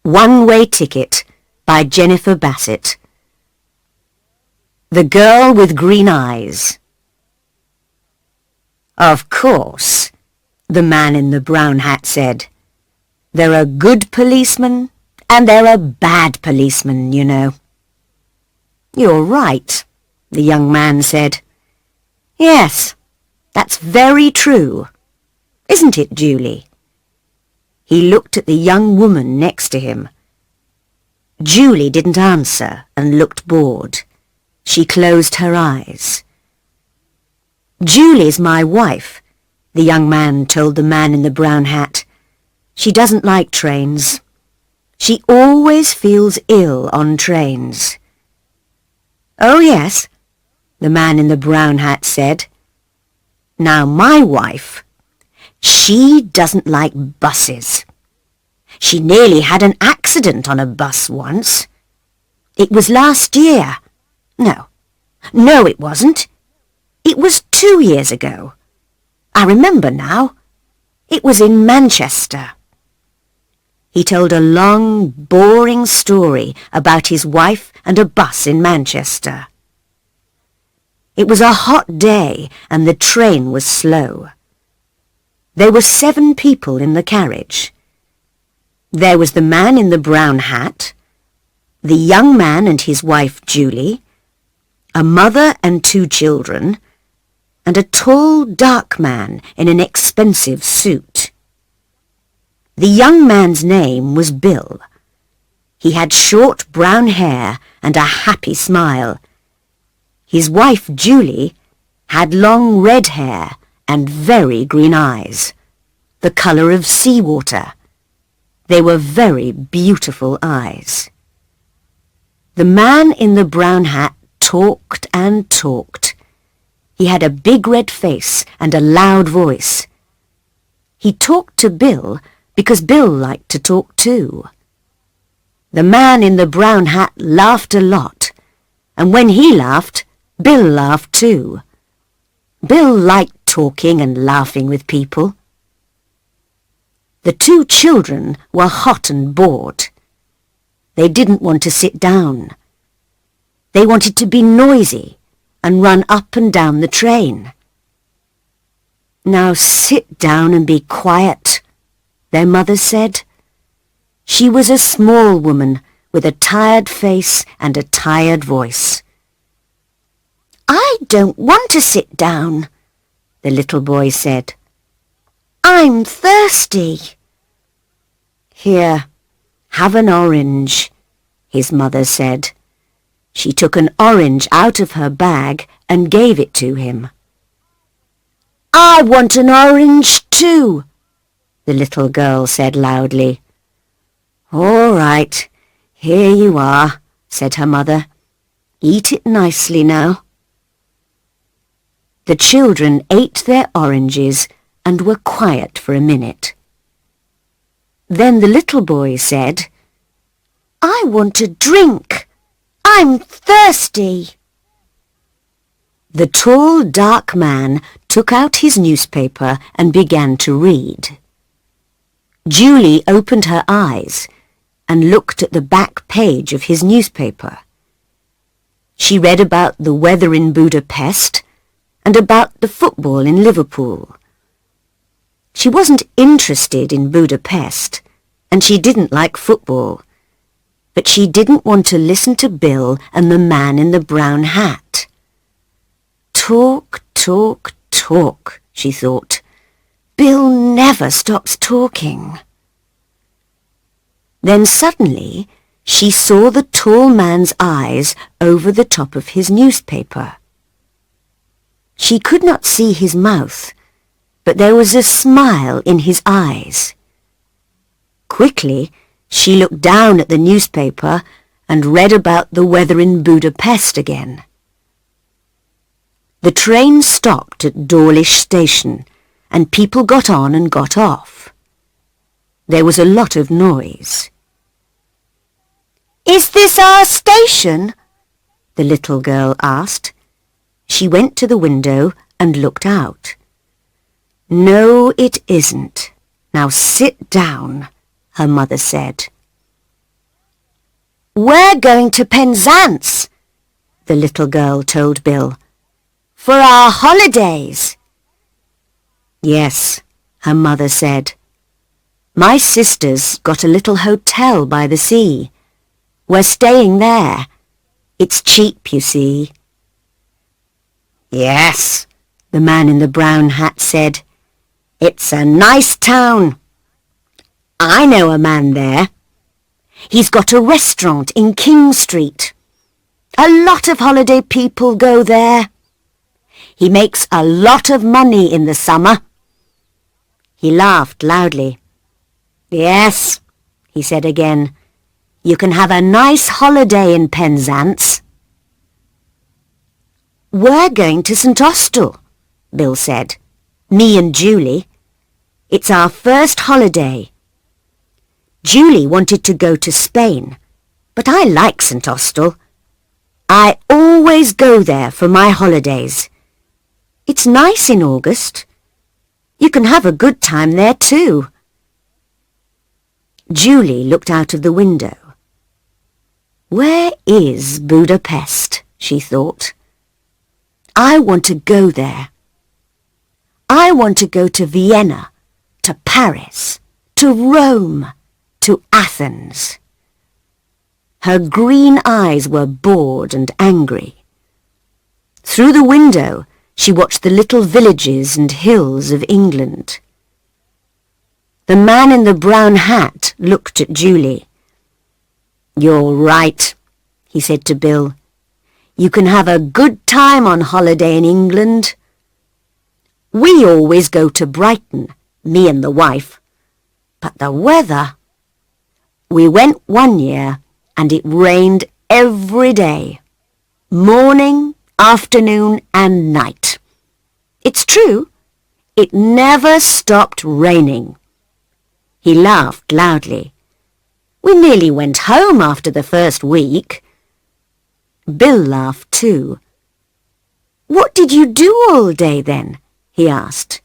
One-Way Ticket by Jennifer Bassett. The Girl with Green Eyes. Of course, the man in the brown hat said. There are good policemen and there are bad policemen, you know. You're right, the young man said. Yes, that's very true. Isn't it, Julie? He looked at the young woman next to him. Julie didn't answer and looked bored. She closed her eyes. Julie's my wife, the young man told the man in the brown hat. She doesn't like trains. She always feels ill on trains. Oh yes, the man in the brown hat said. Now my wife, she doesn't like buses. She nearly had an accident on a bus once. It was last year. No, it wasn't. It was 2 years ago. I remember now. It was in Manchester. He told a long, boring story about his wife and a bus in Manchester. It was a hot day and the train was slow. There were 7 people in the carriage. There was the man in the brown hat, the young man and his wife Julie, a mother and 2 children, and a tall, dark man in an expensive suit. The young man's name was Bill. He had short brown hair and a happy smile. His wife Julie had long red hair and very green eyes, the colour of seawater. They were very beautiful eyes. The man in the brown hat talked and talked. He had a big red face and a loud voice. He talked to Bill because Bill liked to talk too. The man in the brown hat laughed a lot, and when he laughed, Bill laughed too. Bill liked talking and laughing with people. The 2 children were hot and bored. They didn't want to sit down. They wanted to be noisy and run up and down the train. Now sit down and be quiet, their mother said. She was a small woman with a tired face and a tired voice. I don't want to sit down, the little boy said. I'm thirsty. Here, have an orange, his mother said. She took an orange out of her bag and gave it to him. I want an orange too, the little girl said loudly. All right, here you are, said her mother. Eat it nicely now. The children ate their oranges and were quiet for a minute. Then the little boy said, I want a drink. I'm thirsty. The tall, dark man took out his newspaper and began to read. Julie opened her eyes and looked at the back page of his newspaper. She read about the weather in Budapest and about the football in Liverpool. She wasn't interested in Budapest, and she didn't like football, but she didn't want to listen to Bill and the man in the brown hat. Talk, talk, talk, she thought. Bill never stops talking. Then suddenly she saw the tall man's eyes over the top of his newspaper. She could not see his mouth, but there was a smile in his eyes. Quickly, she looked down at the newspaper and read about the weather in Budapest again. The train stopped at Dawlish station, and people got on and got off. There was a lot of noise. Is this our station? The little girl asked. She went to the window and looked out. No, it isn't. Now sit down, her mother said. "We're going to Penzance," the little girl told Bill, "for our holidays." "Yes," her mother said. "My sister's got a little hotel by the sea. We're staying there. It's cheap, you see." "Yes," the man in the brown hat said. "It's a nice town. I know a man there. He's got a restaurant in King Street. A lot of holiday people go there. He makes a lot of money in the summer." He laughed loudly. "Yes," he said again, "you can have a nice holiday in Penzance." "We're going to St Austell," Bill said. "Me and Julie. It's our first holiday. Julie wanted to go to Spain, but I like St Austell. I always go there for my holidays. It's nice in August. You can have a good time there too." Julie looked out of the window. "Where is Budapest?" she thought. "I want to go there. I want to go to Vienna, to Paris, to Rome, to Athens." Her green eyes were bored and angry. Through the window, she watched the little villages and hills of England. The man in the brown hat looked at Julie. "You're right," he said to Bill. "You can have a good time on holiday in England. We always go to Brighton, me and the wife. But the weather... We went one year and it rained every day. Morning, afternoon and night. It's true, it never stopped raining." He laughed loudly. "We nearly went home after the first week." Bill laughed too. "What did you do all day then?" he asked.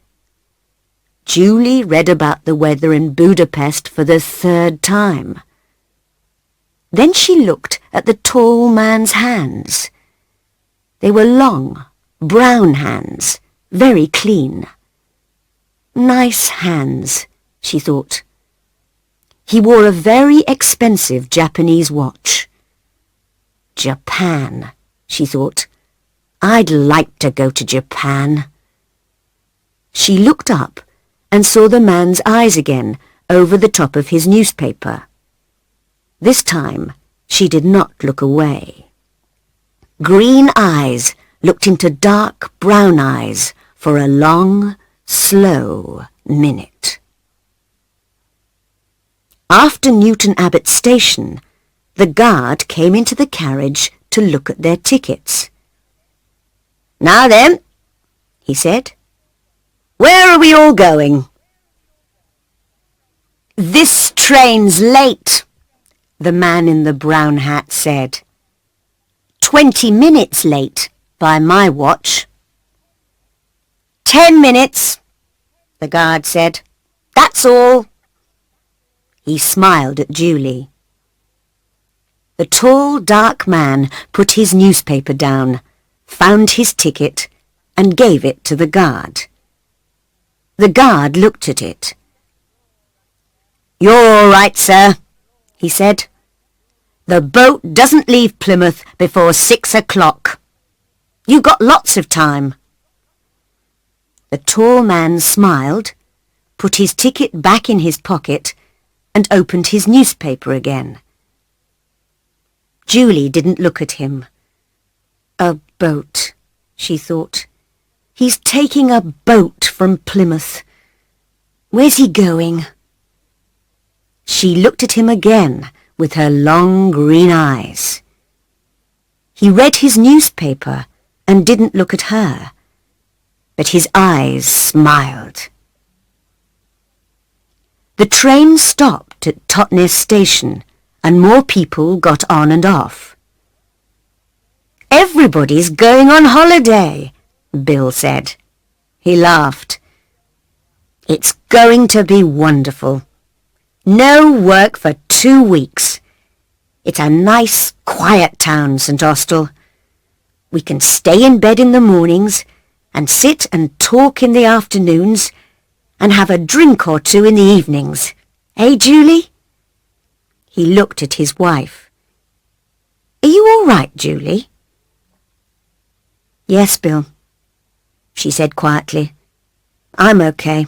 Julie read about the weather in Budapest for the third time. Then she looked at the tall man's hands. They were long, brown hands, very clean. Nice hands, she thought. He wore a very expensive Japanese watch. Japan, she thought. I'd like to go to Japan. She looked up and saw the man's eyes again over the top of his newspaper. This time she did not look away. Green eyes looked into dark brown eyes for a long, slow minute. After Newton Abbot Station, the guard came into the carriage to look at their tickets. "Now then," he said, "where are we all going?" "This train's late," the man in the brown hat said. 20 minutes late by my watch." 10 minutes, the guard said. "That's all." He smiled at Julie. The tall, dark man put his newspaper down, found his ticket, and gave it to the guard. The guard looked at it. "You're all right, sir," he said. "The boat doesn't leave Plymouth before 6 o'clock. You got lots of time." The tall man smiled, put his ticket back in his pocket, and opened his newspaper again. Julie didn't look at him. A boat, she thought. He's taking a boat from Plymouth. Where's he going? She looked at him again with her long green eyes. He read his newspaper and didn't look at her, but his eyes smiled. The train stopped at Totnes Station and more people got on and off. "Everybody's going on holiday," Bill said. He laughed. "It's going to be wonderful. No work for 2 weeks. It's a nice, quiet town, St. Austell. We can stay in bed in the mornings and sit and talk in the afternoons and have a drink or two in the evenings. Eh, Julie?" He looked at his wife. "Are you all right, Julie?" "Yes, Bill," she said quietly. "I'm okay."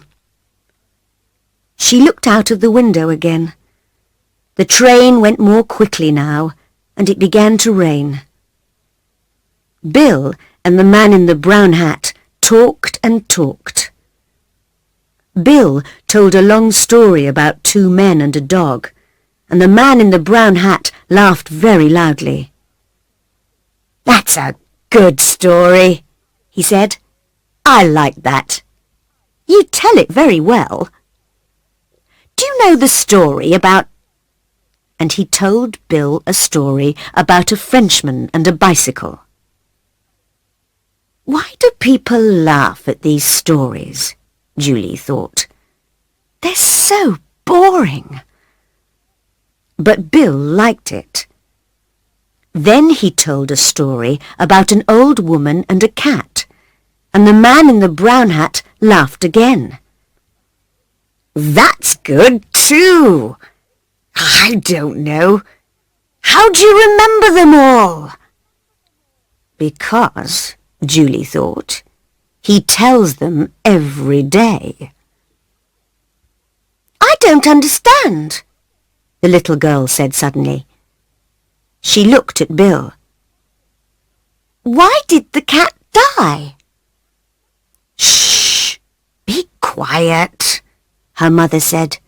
She looked out of the window again. The train went more quickly now, and it began to rain. Bill and the man in the brown hat talked and talked. Bill told a long story about 2 men and a dog, and the man in the brown hat laughed very loudly. "That's a good story," he said. "I like that. You tell it very well. Do you know the story about—" And he told Bill a story about a Frenchman and a bicycle. "Why do people laugh at these stories?" Julie thought. "They're so boring." But Bill liked it. Then he told a story about an old woman and a cat, and the man in the brown hat laughed again. "That's good too. I don't know. How do you remember them all?" "Because," Julie thought, "he tells them every day." "I don't understand," the little girl said suddenly. She looked at Bill. "Why did the cat die?" "Shh! Be quiet," her mother said.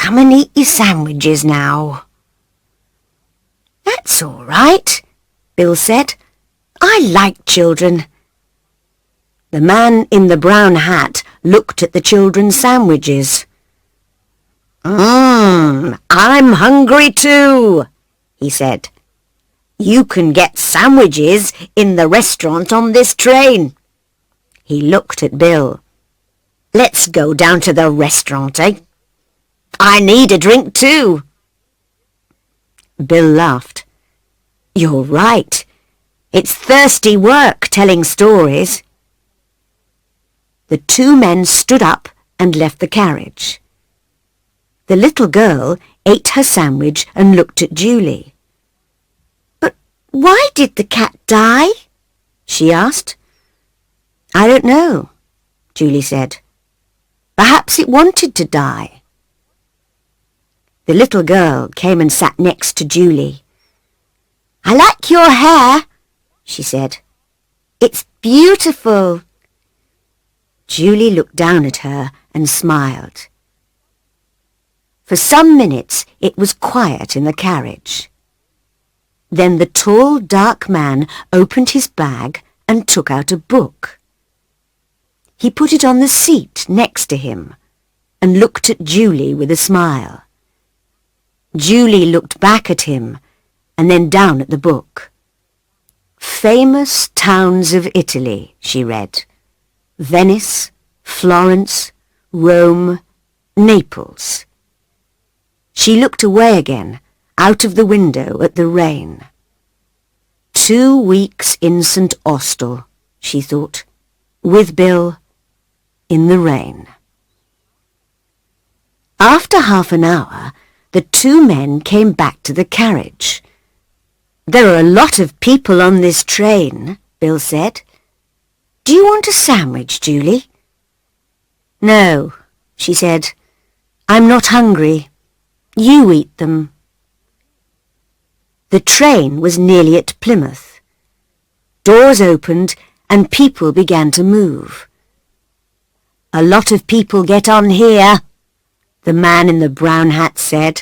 "Come and eat your sandwiches now." "That's all right," Bill said. "I like children." The man in the brown hat looked at the children's sandwiches. I'm hungry too," he said. "You can get sandwiches in the restaurant on this train." He looked at Bill. "Let's go down to the restaurant, eh? I need a drink too." Bill laughed. "You're right. It's thirsty work telling stories." The 2 men stood up and left the carriage. The little girl ate her sandwich and looked at Julie. "But why did the cat die?" she asked. "I don't know," Julie said. "Perhaps it wanted to die." The little girl came and sat next to Julie. "I like your hair," she said. "It's beautiful." Julie looked down at her and smiled. For some minutes it was quiet in the carriage. Then the tall, dark man opened his bag and took out a book. He put it on the seat next to him and looked at Julie with a smile. Julie looked back at him and then down at the book. "Famous towns of Italy," she read. "Venice, Florence, Rome, Naples." She looked away again, out of the window at the rain. 2 weeks in St. Austell, she thought, with Bill, in the rain. After half an hour, the 2 men came back to the carriage. "There are a lot of people on this train," Bill said. "Do you want a sandwich, Julie?" "No," she said. "I'm not hungry. You eat them." The train was nearly at Plymouth. Doors opened and people began to move. "A lot of people get on here," the man in the brown hat said.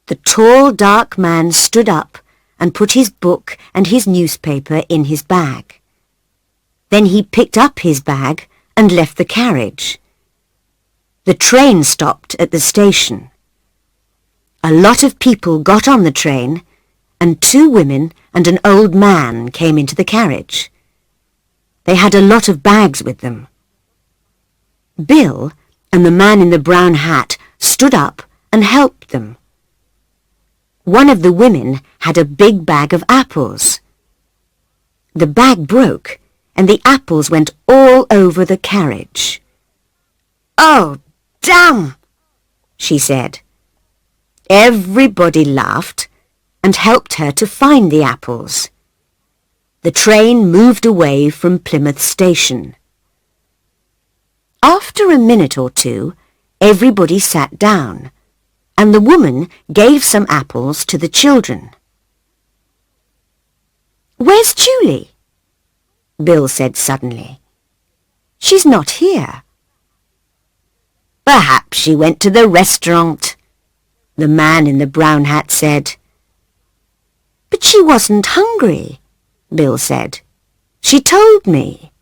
The tall, dark man stood up and put his book and his newspaper in his bag. Then he picked up his bag and left the carriage. The train stopped at the station. A lot of people got on the train, and 2 women and an old man came into the carriage. They had a lot of bags with them. Bill and the man in the brown hat stood up and helped them. One of the women had a big bag of apples. The bag broke, and the apples went all over the carriage. "Oh, damn!" she said. Everybody laughed and helped her to find the apples. The train moved away from Plymouth Station. After a minute or two, everybody sat down, and the woman gave some apples to the children. "Where's Julie?" Bill said suddenly. "She's not here." "Perhaps she went to the restaurant," the man in the brown hat said. "But she wasn't hungry," Bill said. "She told me."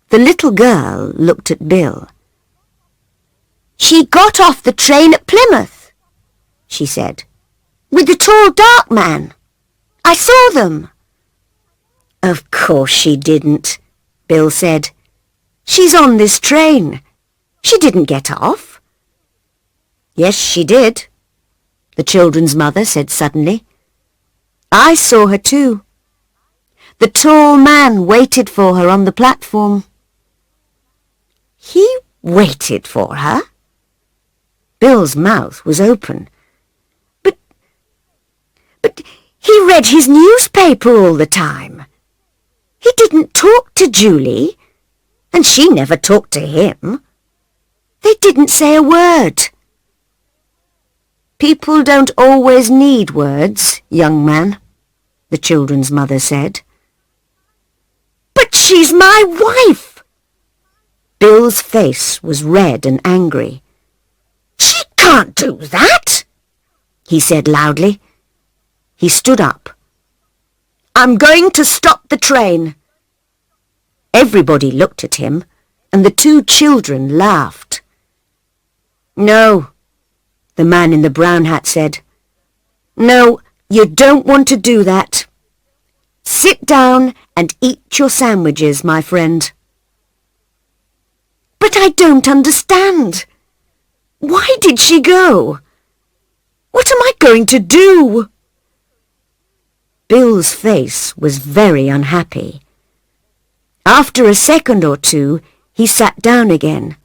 The little girl looked at Bill. "She got off the train at Plymouth," she said, "with the tall dark man. I saw them." "Of course she didn't," Bill said. "She's on this train. She didn't get off." "Yes, she did," the children's mother said suddenly. "I saw her too. The tall man waited for her on the platform." "He waited for her?" Bill's mouth was open. But he read his newspaper all the time. He didn't talk to Julie, and she never talked to him. They didn't say a word." "People don't always need words, young man," the children's mother said. "But she's my wife!" Bill's face was red and angry. "She can't do that!" he said loudly. He stood up. "I'm going to stop the train." Everybody looked at him, and the two children laughed. "No," the man in the brown hat said. "No, you don't want to do that. Sit down and eat your sandwiches, my friend." "But I don't understand. Why did she go? What am I going to do?" Bill's face was very unhappy. After a second or two, he sat down again.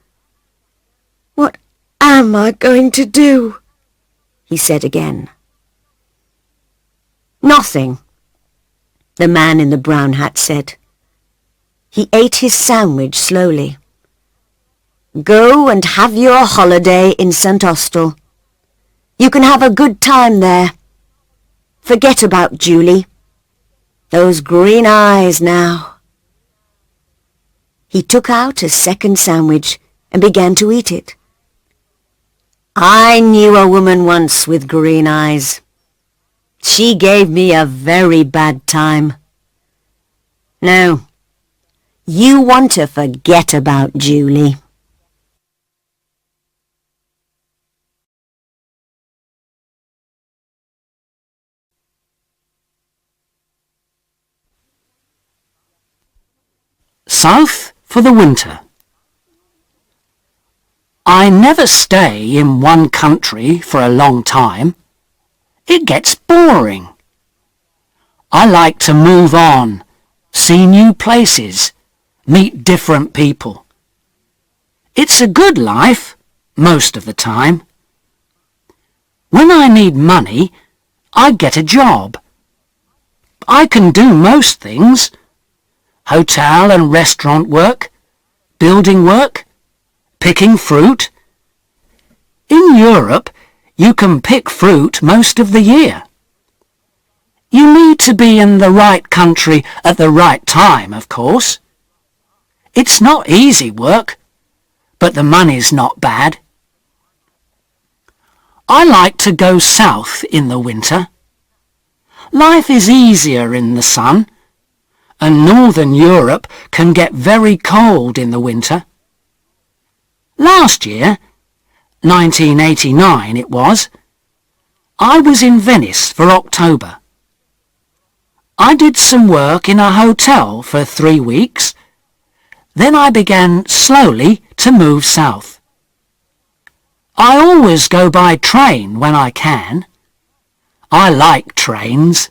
"What am I going to do?" he said again. "Nothing," the man in the brown hat said. He ate his sandwich slowly. "Go and have your holiday in St. Austell. You can have a good time there. Forget about Julie. Those green eyes now." He took out a second sandwich and began to eat it. "I knew a woman once with green eyes. She gave me a very bad time. No, you want to forget about Julie." South for the winter. I never stay in one country for a long time. It gets boring. I like to move on, see new places, meet different people. It's a good life, most of the time. When I need money, I get a job. I can do most things. Hotel and restaurant work, building work, picking fruit. In Europe, you can pick fruit most of the year. You need to be in the right country at the right time, of course. It's not easy work, but the money's not bad. I like to go south in the winter. Life is easier in the sun, and Northern Europe can get very cold in the winter. Last year, 1989 it was, I was in Venice for October. I did some work in a hotel for 3 weeks. Then I began slowly to move south. I always go by train when I can. I like trains.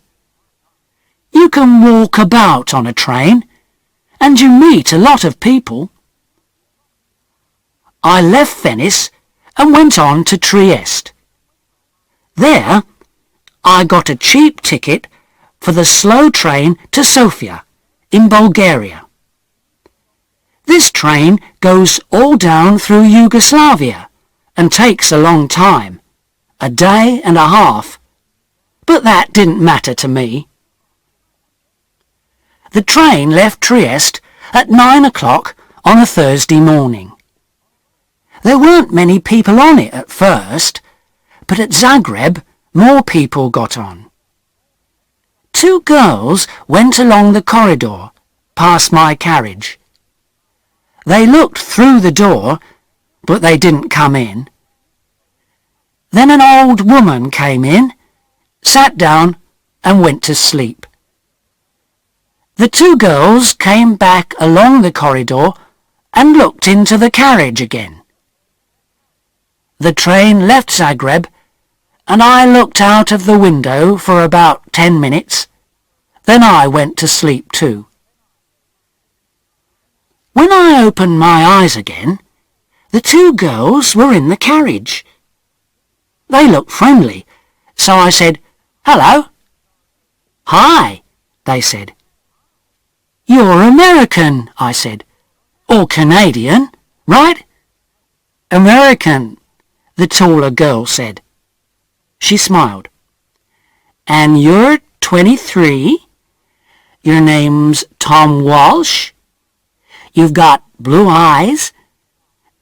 You can walk about on a train, and you meet a lot of people. I left Venice and went on to Trieste. There, I got a cheap ticket for the slow train to Sofia in Bulgaria. This train goes all down through Yugoslavia and takes a long time, a day and a half, but that didn't matter to me. The train left Trieste at 9 o'clock on a Thursday morning. There weren't many people on it at first, but at Zagreb more people got on. 2 girls went along the corridor past my carriage. They looked through the door, but they didn't come in. Then an old woman came in, sat down and went to sleep. The 2 girls came back along the corridor and looked into the carriage again. The train left Zagreb, and I looked out of the window for about 10 minutes. Then I went to sleep too. When I opened my eyes again, the 2 girls were in the carriage. They looked friendly, so I said, "Hello." "Hi," they said. "You're American," I said. "Or Canadian, right?" "American," the taller girl said. She smiled. "And you're 23? Your name's Tom Walsh? You've got blue eyes?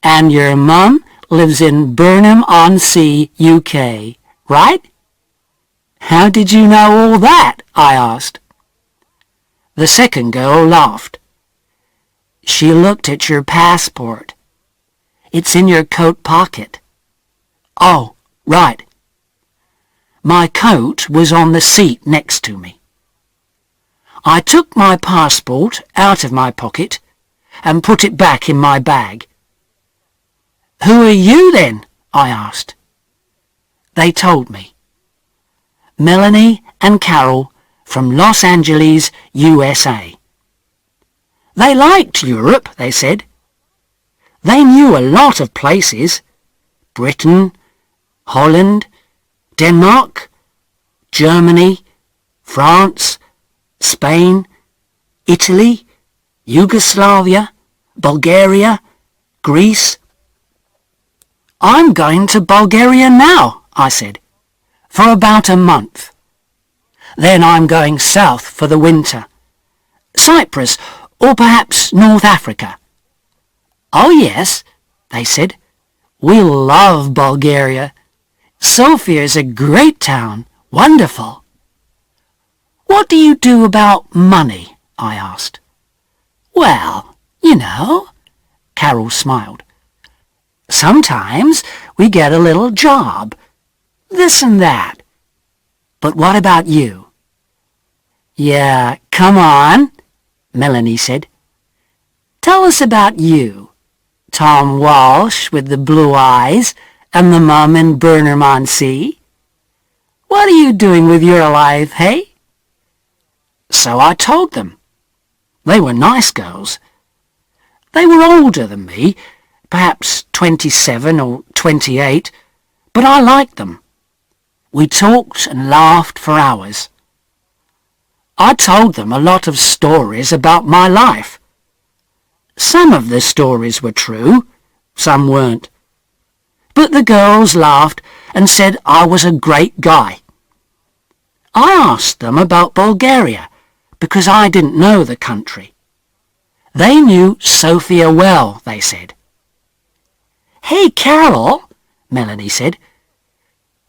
And your mum lives in Burnham-on-Sea, UK, right?" "How did you know all that?" I asked. The second girl laughed. "She looked at your passport. It's in your coat pocket." "Oh, right." My coat was on the seat next to me. I took my passport out of my pocket and put it back in my bag. "Who are you then?" I asked. They told me. Melanie and Carol from Los Angeles, USA. They liked Europe, they said. They knew a lot of places. Britain, Holland, Denmark, Germany, France, Spain, Italy, Yugoslavia, Bulgaria, Greece. "I'm going to Bulgaria now," I said, "for about a month. Then I'm going south for the winter. Cyprus, or perhaps North Africa." "Oh yes," they said. "We love Bulgaria. Sofia's a great town. Wonderful." "What do you do about money?" I asked. "Well, you know," Carol smiled. "Sometimes we get a little job, this and that. But what about you?" "Yeah, come on," Melanie said. "Tell us about you, Tom Walsh with the blue eyes and the mum in Burnham-on-Sea. What are you doing with your life, hey?" So I told them. They were nice girls. They were older than me, perhaps 27 or 28, but I liked them. We talked and laughed for hours. I told them a lot of stories about my life. Some of the stories were true, some weren't. But the girls laughed and said I was a great guy. I asked them about Bulgaria because I didn't know the country. They knew Sofia well, they said. "Hey, Carol," Melanie said,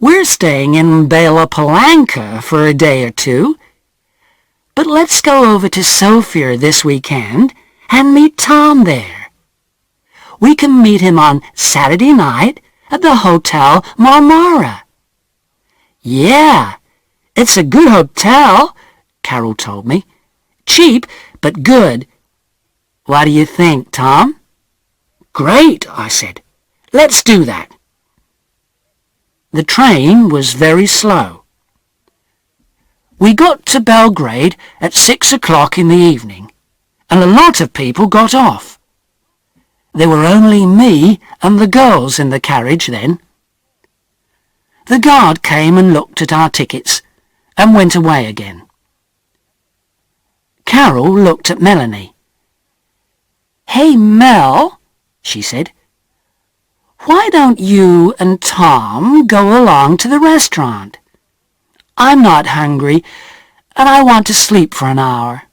"we're staying in Bela Palanka for a day or two, but let's go over to Sofia this weekend and meet Tom there. We can meet him on Saturday night at the Hotel Marmara." "Yeah, it's a good hotel," Carol told me. "Cheap, but good. What do you think, Tom?" "Great," I said. "Let's do that." The train was very slow. We got to Belgrade at 6 o'clock in the evening, and a lot of people got off. There were only me and the girls in the carriage then. The guard came and looked at our tickets and went away again. Carol looked at Melanie. "Hey, Mel," she said, "why don't you and Tom go along to the restaurant? I'm not hungry, and I want to sleep for an hour."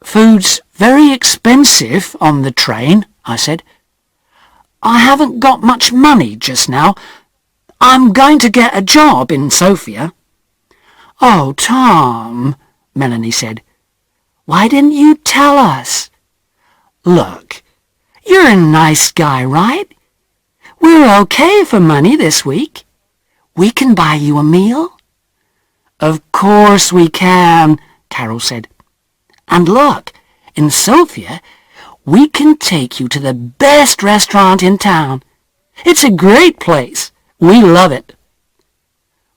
Food's very expensive on the train," I said. "I haven't got much money just now. I'm going to get a job in Sofia." "Oh, Tom," Melanie said, "why didn't you tell us? Look, you're a nice guy, right? We're okay for money this week. We can buy you a meal." "Of course we can," Carol said. "And look, in Sofia, we can take you to the best restaurant in town. It's a great place. We love it."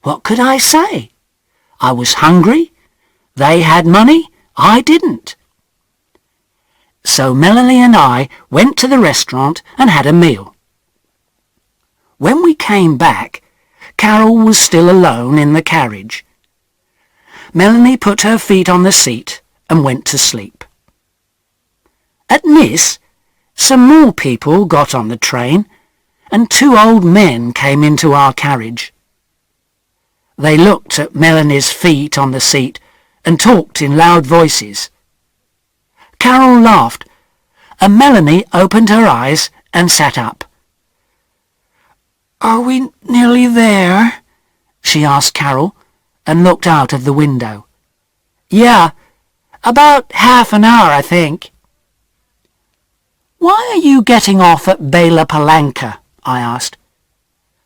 What could I say? I was hungry. They had money. I didn't. So Melanie and I went to the restaurant and had a meal. When we came back, Carol was still alone in the carriage. Melanie put her feet on the seat and went to sleep. At Nis, some more people got on the train, and 2 old men came into our carriage. They looked at Melanie's feet on the seat and talked in loud voices. Carol laughed, and Melanie opened her eyes and sat up. "Are we nearly there?" she asked Carol, and looked out of the window. "Yeah, about half an hour, I think." "Why are you getting off at Bela Palanka?" I asked.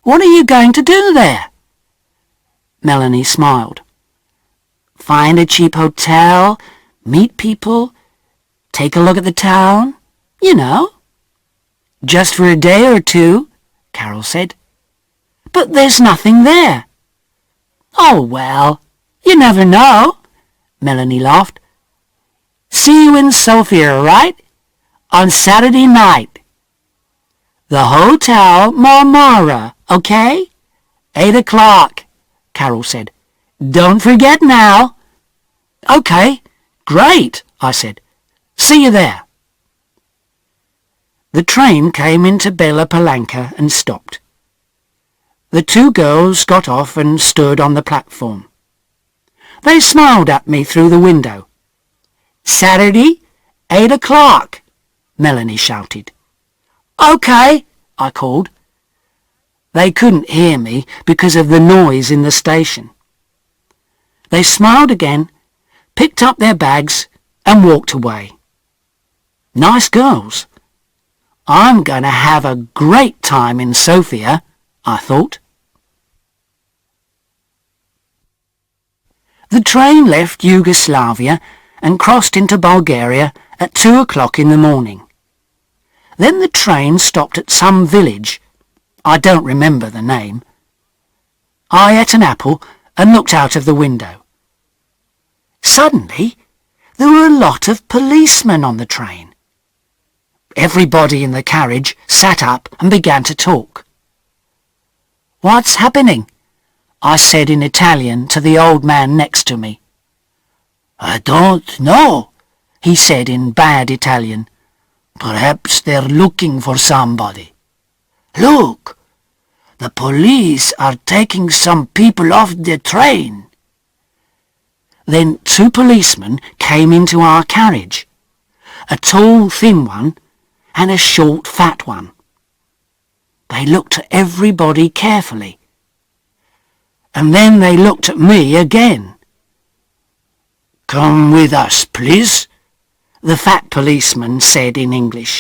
"What are you going to do there?" Melanie smiled. "Find a cheap hotel, meet people, take a look at the town, you know." "Just for a day or two," Carol said. "But there's nothing there." "Oh, well, you never know," Melanie laughed. "See you in Sofia, right? On Saturday night. The Hotel Marmara, okay? 8 o'clock, Carol said. "Don't forget now." "Okay, great," I said. "See you there." The train came into Bela Palanka and stopped. The 2 girls got off and stood on the platform. They smiled at me through the window. "Saturday, 8 o'clock, Melanie shouted. "Okay," I called. They couldn't hear me because of the noise in the station. They smiled again, picked up their bags and walked away. Nice girls. I'm going to have a great time in Sofia, I thought. The train left Yugoslavia and crossed into Bulgaria at 2 o'clock in the morning. Then the train stopped at some village. I don't remember the name. I ate an apple and looked out of the window. Suddenly, there were a lot of policemen on the train. Everybody in the carriage sat up and began to talk. "What's happening?" I said in Italian to the old man next to me. "I don't know," he said in bad Italian. "Perhaps they're looking for somebody. Look, the police are taking some people off the train." Then 2 policemen came into our carriage, a tall, thin one and a short, fat one. They looked at everybody carefully, and then they looked at me again. "Come with us, please," the fat policeman said in English.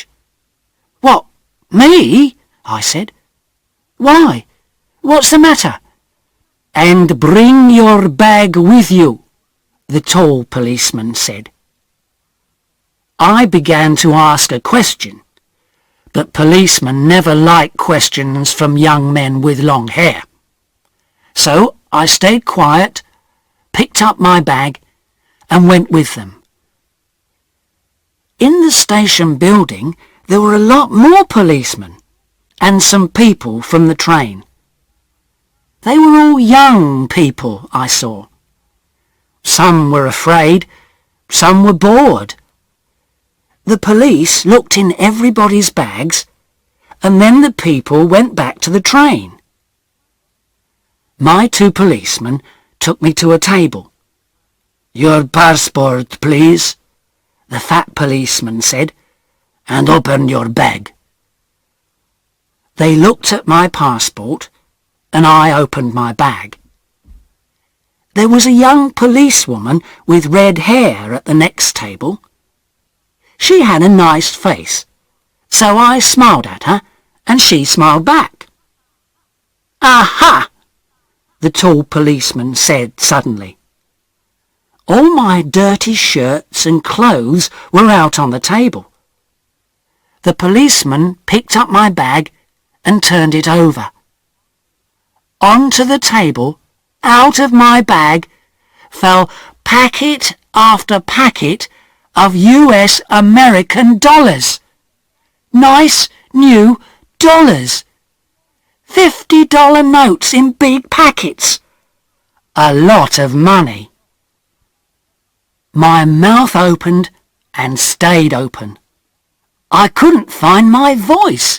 "What, me?" I said. "Why? What's the matter?" "And bring your bag with you," the tall policeman said. I began to ask a question, but policemen never like questions from young men with long hair. So I stayed quiet picked up my bag and went with them. In the station building there were a lot more policemen and some people from the train. They were all young people I saw. Some were afraid, some were bored. The police looked in everybody's bags, and then the people went back to the train. My two policemen took me to a table. "Your passport, please," the fat policeman said, "and open your bag." They looked at my passport, and I opened my bag. There was a young policewoman with red hair at the next table. She had a nice face, so I smiled at her, and she smiled back. "Aha!" the tall policeman said suddenly. All my dirty shirts and clothes were out on the table. The policeman picked up my bag and turned it over. Onto the table, out of my bag, fell packet after packet of US American dollars. Nice new dollars. $50 notes in big packets. A lot of money. My mouth opened and stayed open. I couldn't find my voice.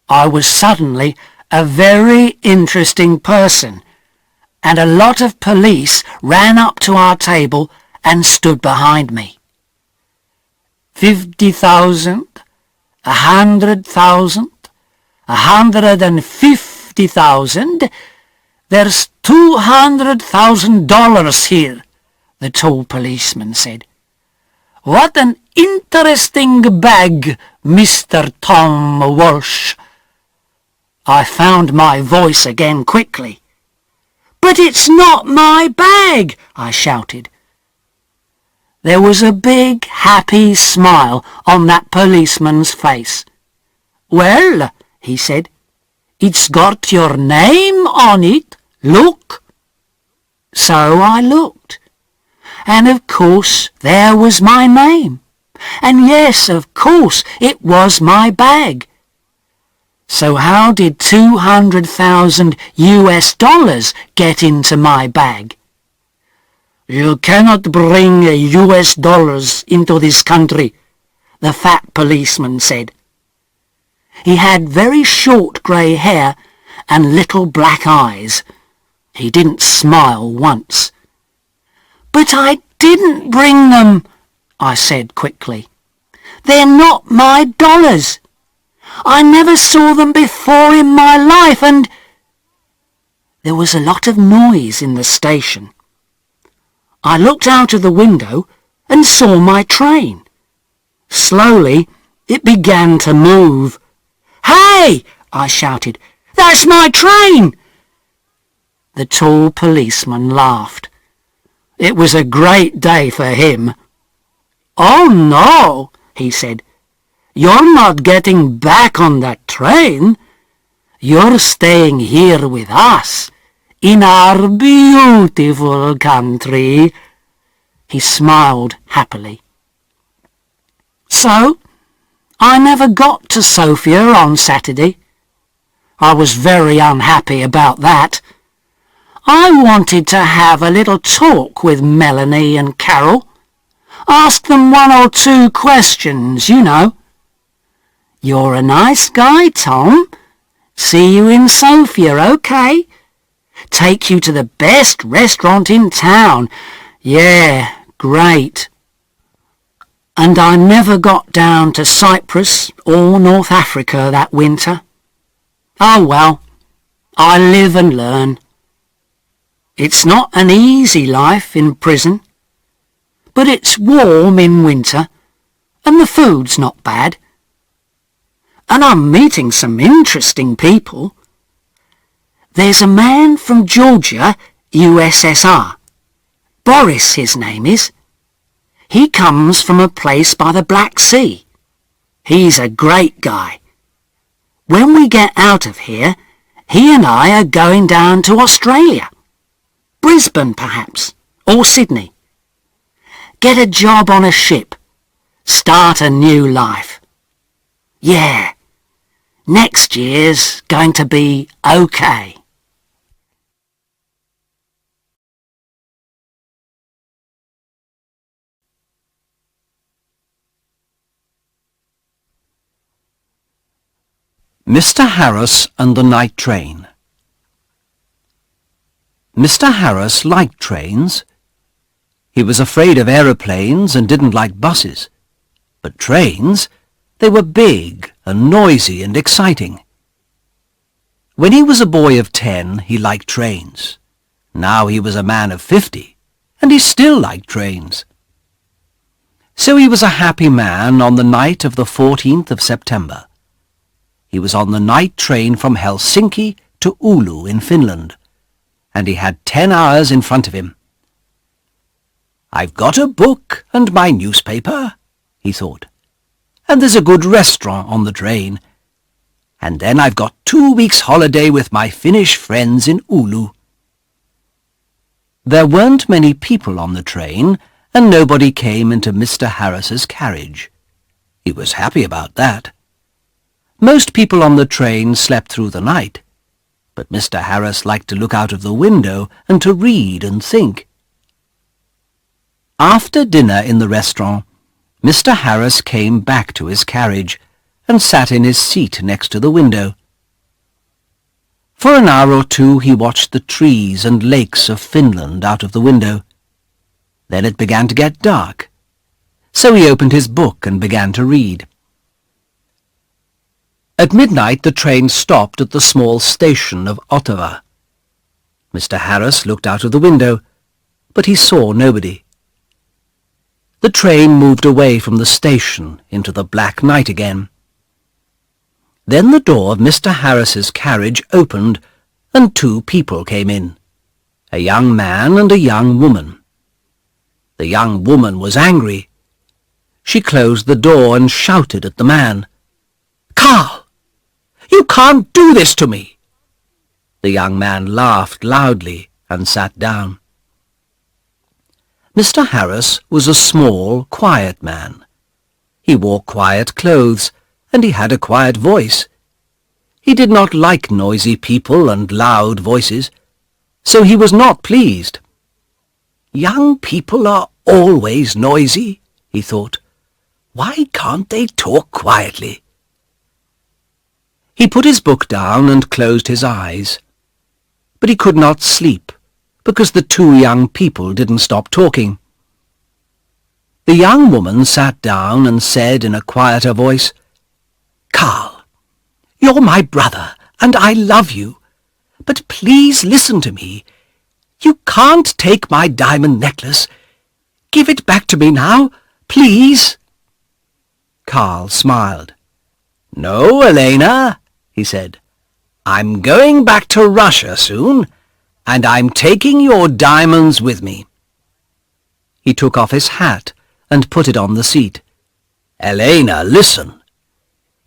I was suddenly a very interesting person, and a lot of police ran up to our table and stood behind me. 50,000, 100,000, 150,000. There's $200,000 here, the tall policeman said. "What an interesting bag, Mr. Tom Walsh." I found my voice again quickly. "But it's not my bag!" I shouted. There was a big, happy smile on that policeman's face. "Well," he said, "it's got your name on it. Look." So I looked, and of course there was my name. And yes, of course, it was my bag. So how did 200,000 US dollars get into my bag? "You cannot bring US dollars into this country," the fat policeman said. He had very short grey hair and little black eyes. He didn't smile once. "But I didn't bring them," I said quickly. "They're not my dollars. I never saw them before in my life, and—" There was a lot of noise in the station. I looked out of the window and saw my train. Slowly it began to move. "Hey!" I shouted. "That's my train!" The tall policeman laughed. It was a great day for him. "Oh no," he said. "You're not getting back on that train. You're staying here with us, in our beautiful country." He smiled happily. So, I never got to Sofia on Saturday. I was very unhappy about that. I wanted to have a little talk with Melanie and Carol. Ask them one or two questions, you know. "You're a nice guy, Tom. See you in Sofia, okay? Take you to the best restaurant in town. Yeah, great." And I never got down to Cyprus or North Africa that winter. Oh well, I live and learn. It's not an easy life in prison, but it's warm in winter, and the food's not bad. And I'm meeting some interesting people. There's a man from Georgia, USSR. Boris, his name is. He comes from a place by the Black Sea. He's a great guy. When we get out of here, he and I are going down to Australia. Brisbane, perhaps, or Sydney. Get a job on a ship. Start a new life. Yeah, next year's going to be okay. Mr. Harris and the Night Train. Mr. Harris liked trains. He was afraid of aeroplanes and didn't like buses. But trains, they were big and noisy and exciting. When he was a boy of 10, he liked trains. Now he was a man of 50, and he still liked trains. So he was a happy man on the night of the 14th of September. He was on the night train from Helsinki to Oulu in Finland, and he had 10 hours in front of him. "I've got a book and my newspaper," he thought, "and there's a good restaurant on the train, and then I've got 2 weeks' holiday with my Finnish friends in Oulu." There weren't many people on the train, and nobody came into Mr. Harris's carriage. He was happy about that. Most people on the train slept through the night, but Mr. Harris liked to look out of the window and to read and think. After dinner in the restaurant, Mr. Harris came back to his carriage and sat in his seat next to the window. For an hour or two he watched the trees and lakes of Finland out of the window. Then it began to get dark, so he opened his book and began to read. At midnight the train stopped at the small station of Ottawa. Mr. Harris looked out of the window, but he saw nobody. The train moved away from the station into the black night again. Then the door of Mr. Harris's carriage opened, and 2 people came in, a young man and a young woman. The young woman was angry. She closed the door and shouted at the man, "Carl! You can't do this to me!" The young man laughed loudly and sat down. Mr. Harris was a small, quiet man. He wore quiet clothes, and he had a quiet voice. He did not like noisy people and loud voices, so he was not pleased. "Young people are always noisy," he thought. "Why can't they talk quietly?" He put his book down and closed his eyes. But he could not sleep, because the 2 young people didn't stop talking. The young woman sat down and said in a quieter voice, "Carl, you're my brother, and I love you. But please listen to me. You can't take my diamond necklace. Give it back to me now, please." Carl smiled. "No, Elena," he said. "I'm going back to Russia soon, and I'm taking your diamonds with me." He took off his hat and put it on the seat. "Elena, listen.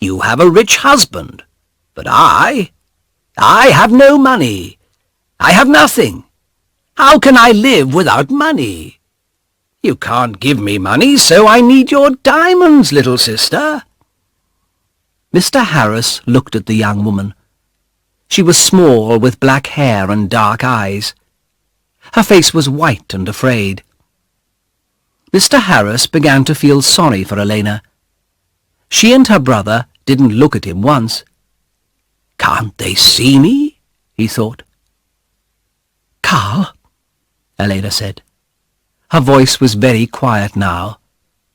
You have a rich husband, but I have no money. I have nothing. How can I live without money? You can't give me money, so I need your diamonds, little sister." Mr. Harris looked at the young woman. She was small, with black hair and dark eyes. Her face was white and afraid. Mr. Harris began to feel sorry for Elena. She and her brother didn't look at him once. "Can't they see me?" he thought. "Carl," Elena said. Her voice was very quiet now,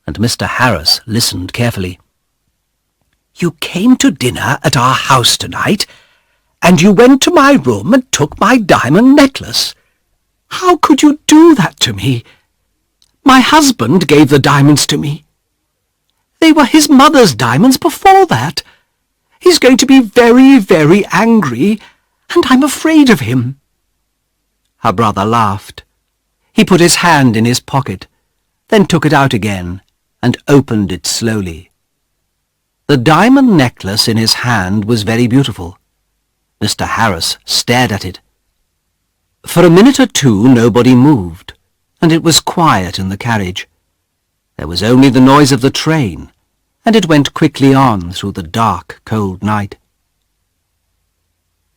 and Mr. Harris listened carefully. "You came to dinner at our house tonight, and you went to my room and took my diamond necklace. How could you do that to me? My husband gave the diamonds to me. They were his mother's diamonds before that. He's going to be very, very angry, and I'm afraid of him." Her brother laughed. He put his hand in his pocket, then took it out again and opened it slowly. The diamond necklace in his hand was very beautiful. Mr. Harris stared at it. For a minute or two nobody moved, and it was quiet in the carriage. There was only the noise of the train, and it went quickly on through the dark, cold night.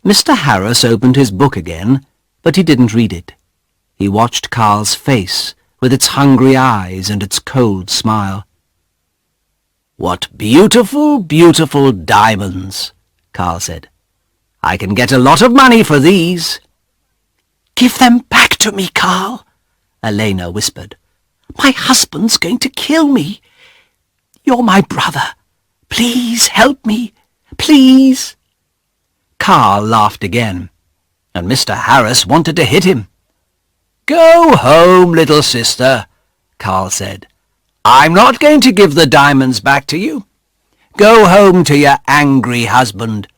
Mr. Harris opened his book again, but he didn't read it. He watched Carl's face, with its hungry eyes and its cold smile. "What beautiful, beautiful diamonds," Carl said. "I can get a lot of money for these." "Give them back to me, Carl," Elena whispered. "My husband's going to kill me. You're my brother. Please help me. Please." Carl laughed again, and Mr. Harris wanted to hit him. "Go home, little sister," Carl said. "I'm not going to give the diamonds back to you. Go home to your angry husband."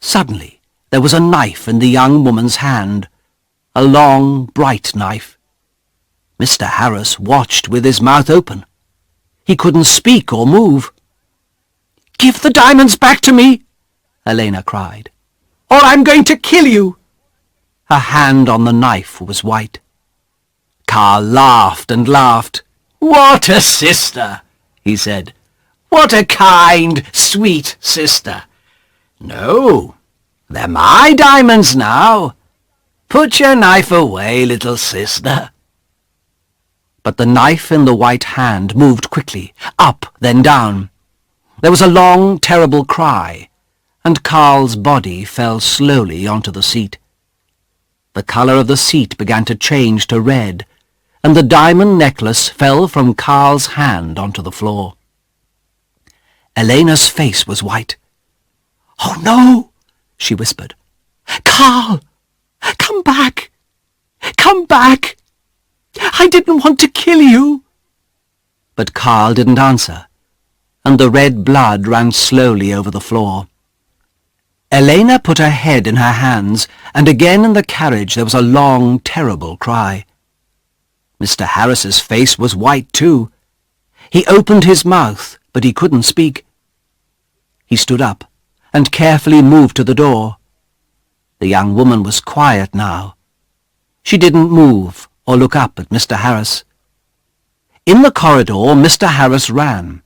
Suddenly there was a knife in the young woman's hand, a long, bright knife. Mr. Harris watched with his mouth open. He couldn't speak or move. "Give the diamonds back to me," Elena cried, "or I'm going to kill you." Her hand on the knife was white. Carl laughed and laughed. "What a sister," he said. "What a kind, sweet sister. No, they're my diamonds now. Put your knife away, little sister." But the knife in the white hand moved quickly, up, then down. There was a long, terrible cry, and Carl's body fell slowly onto the seat. The colour of the seat began to change to red, and the diamond necklace fell from Carl's hand onto the floor. Elena's face was white. "Oh, no," she whispered. "Carl, come back! Come back! I didn't want to kill you." But Carl didn't answer, and the red blood ran slowly over the floor. Elena put her head in her hands, and again in the carriage there was a long, terrible cry. Mr. Harris's face was white too. He opened his mouth, but he couldn't speak. He stood up and carefully moved to the door. The young woman was quiet now. She didn't move or look up at Mr. Harris. In the corridor, Mr. Harris ran.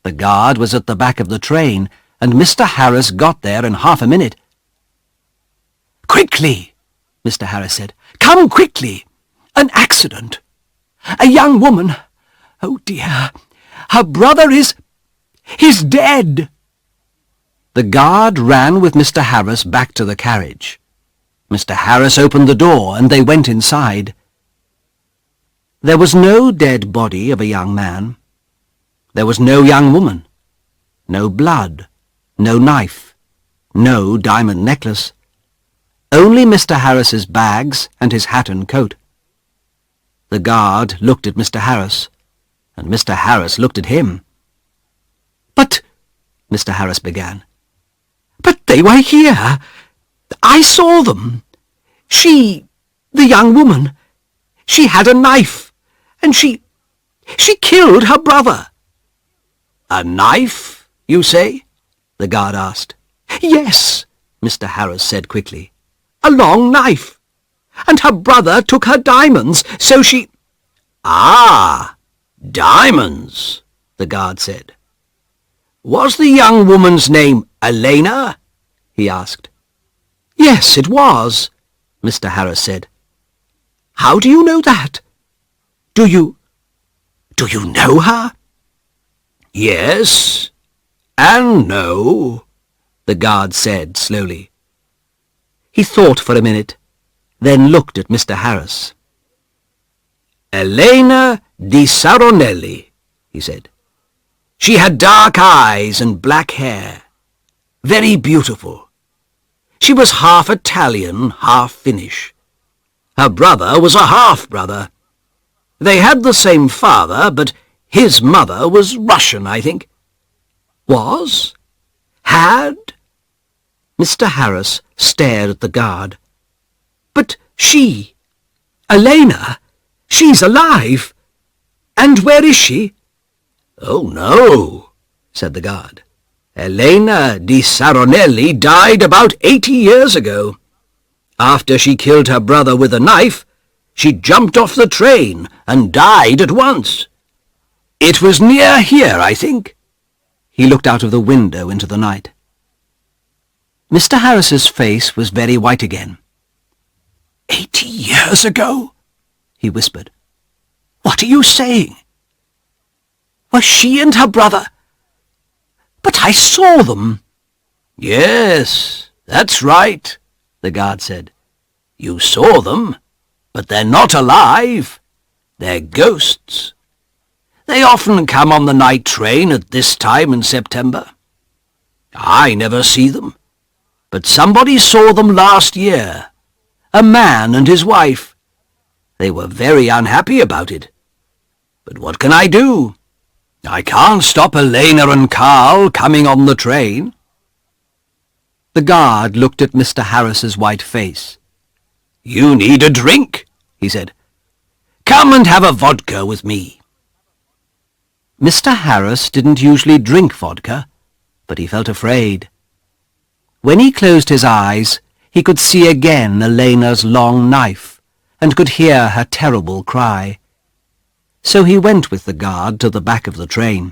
The guard was at the back of the train, and Mr. Harris got there in half a minute. "Quickly," Mr. Harris said. "Come quickly. An accident. A young woman. Oh dear. Her brother he's dead." The guard ran with Mr. Harris back to the carriage. Mr. Harris opened the door, and they went inside. There was no dead body of a young man. There was no young woman. No blood. No knife. No diamond necklace. Only Mr. Harris's bags and his hat and coat. The guard looked at Mr. Harris, and Mr. Harris looked at him. "But," Mr. Harris began, "but they were here. I saw them. The young woman, she had a knife, and she killed her brother." "A knife, you say?" the guard asked. "Yes," Mr. Harris said quickly. "A long knife. And her brother took her diamonds, so she—" "Ah, diamonds," the guard said. "Was the young woman's name Elena?" he asked. "Yes, it was," Mr. Harris said. "How do you know that? Do you know her?" "Yes, and no," the guard said slowly. He thought for a minute, then looked at Mr. Harris. "Elena di Saronelli," he said. "She had dark eyes and black hair. Very beautiful. She was half Italian, half Finnish. Her brother was a half-brother. They had the same father, but his mother was Russian, I think." "Was? Had?" Mr. Harris stared at the guard. "But she, Elena, she's alive. And where is she?" "Oh, no," said the guard. "Elena di Saronelli died about 80 years ago. After she killed her brother with a knife, she jumped off the train and died at once. It was near here, I think." He looked out of the window into the night. Mr. Harris's face was very white again. 80 years ago?" he whispered. "What are you saying? Was she and her brother? But I saw them." "Yes, that's right," the guard said. "You saw them, but they're not alive. They're ghosts. They often come on the night train at this time in September. I never see them, but somebody saw them last year. A man and his wife. They were very unhappy about it. But what can I do? I can't stop Elena and Carl coming on the train." The guard looked at Mr. Harris's white face. "You need a drink," he said. "Come and have a vodka with me." Mr. Harris didn't usually drink vodka, but he felt afraid. When he closed his eyes, he could see again Elena's long knife, and could hear her terrible cry. So he went with the guard to the back of the train.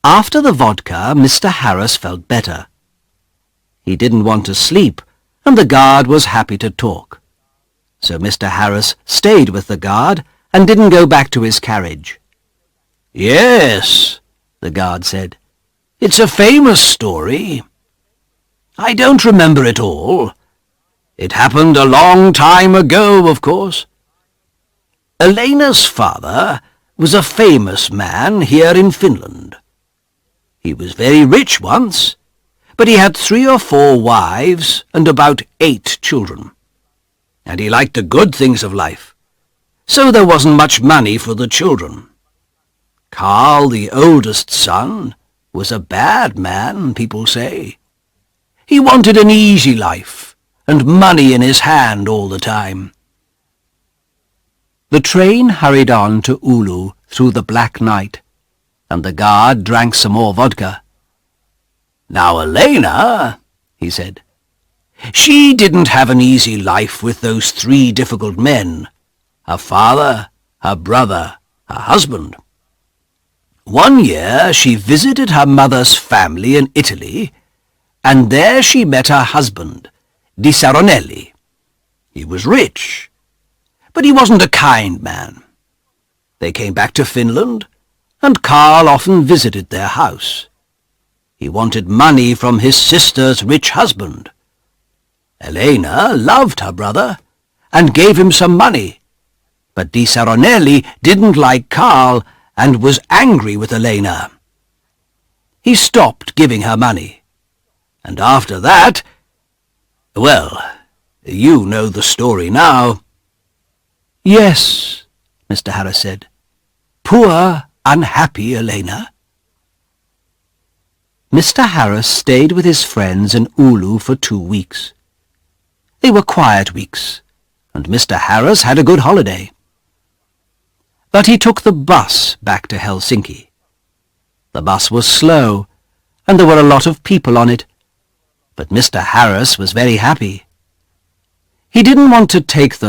After the vodka, Mr. Harris felt better. He didn't want to sleep, and the guard was happy to talk. So Mr. Harris stayed with the guard and didn't go back to his carriage. "Yes," the guard said, "it's a famous story. I don't remember it all. It happened a long time ago, of course. Elena's father was a famous man here in Finland. He was very rich once, but he had 3 or 4 wives and about 8 children. And he liked the good things of life, so there wasn't much money for the children. Carl, the oldest son, was a bad man, people say. He wanted an easy life and money in his hand all the time." The train hurried on to Oulu through the black night, and the guard drank some more vodka. "Now Elena," he said, "she didn't have an easy life with those 3 difficult men, her father, her brother, her husband. One year she visited her mother's family in Italy, and there she met her husband, Di Saronelli. He was rich, but he wasn't a kind man. They came back to Finland, and Carl often visited their house. He wanted money from his sister's rich husband. Elena loved her brother, and gave him some money, but Di Saronelli didn't like Carl and was angry with Elena. He stopped giving her money, and after that, well, you know the story now." "Yes," Mr. Harris said. "Poor, unhappy Elena." Mr. Harris stayed with his friends in Oulu for 2 weeks. They were quiet weeks, and Mr. Harris had a good holiday. But he took the bus back to Helsinki. The bus was slow, and there were a lot of people on it, but Mr. Harris was very happy. He didn't want to take the